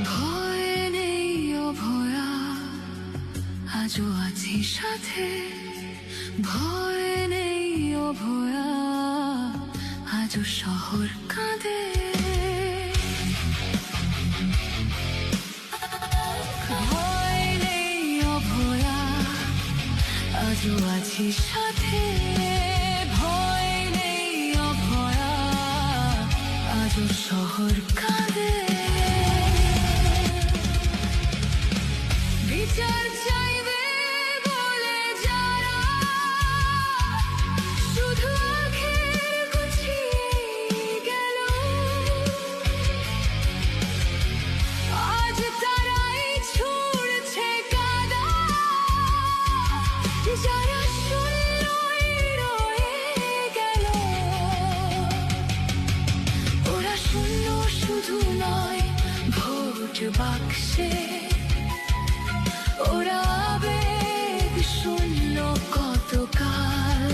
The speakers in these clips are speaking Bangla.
ভয় নেই অভয়া, আজও আছি সাথে। ভয় নেই অভয়া, আজও শহর কাঁদে। ভয় নেই অভয়া, আজও আছি সাথে। ভয় নেই অভয়া, আজও শহর কাঁদে। বিচার চাইবে বলে যারা শুধু আখের গুছিয়ে গেল, আজ তারাই ছুড়ছে কাদা। যারা শূন্যই রয়ে গেল, ওরা শূন্য শুধু নয় ভোট বাক্সে, ওরা আবেগ শূন্য কতকাল।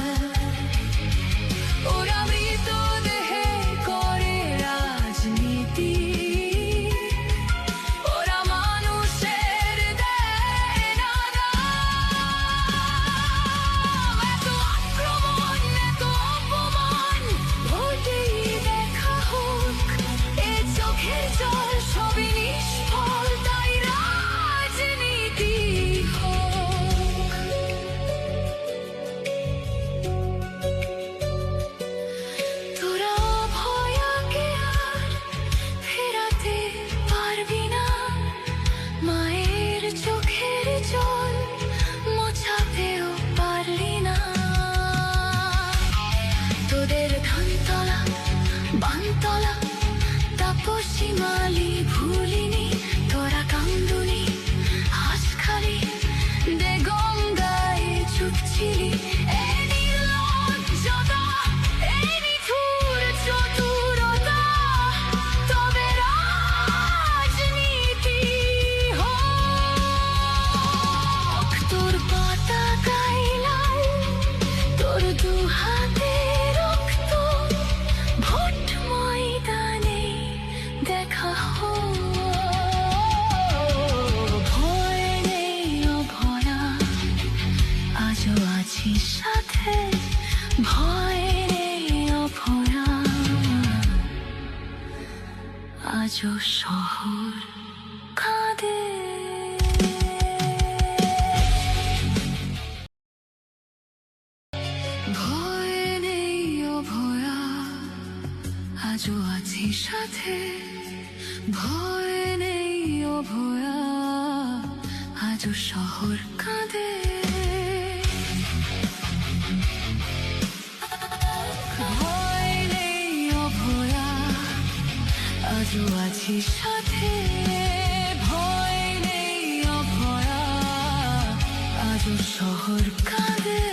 ওরা মৃতদেহে করে রাজনীতি, ওরা মানুষের দেয় না দাম। এত আক্রমণ, এত অপমান, ভোটেই দেখা হোক। এ চোখের জল সবই নিষ্ফল, তাই রাজনীতি হোক। তোরা ভয়াকে আর ফেরাতে পারবি না, মায়ের চোখের জল মোছাতেও পারলি না। তোদের ধানতলা, বানতলা, তাপসী মালি ভুলিনি। তোরা কান্দুনি, হাঁসখালি, দেগঙ্গায় ছুটছিলি। এই নির্লজ্জতা, এই নিঠুর চতুরতা, তবে রাজনীতি হোক। তোর পতাকায় লাল, তোর দু হাতে রক্ত, ভোট ময়দানে দেখা হোক। ভয় নেই অভয়া, আজও আছি সাথে। ভয় নেই অভয়া, আজও শহর কাঁদে। ভয় নেই অভয়া, আজও আছি সাথে। ভয় নেই অভয়া, আজও শহর কাঁদে। ভয় নেই অভয়া, আজও আছি সাথে। ভয় নেই অভয়া, আজও শহর কাঁদে।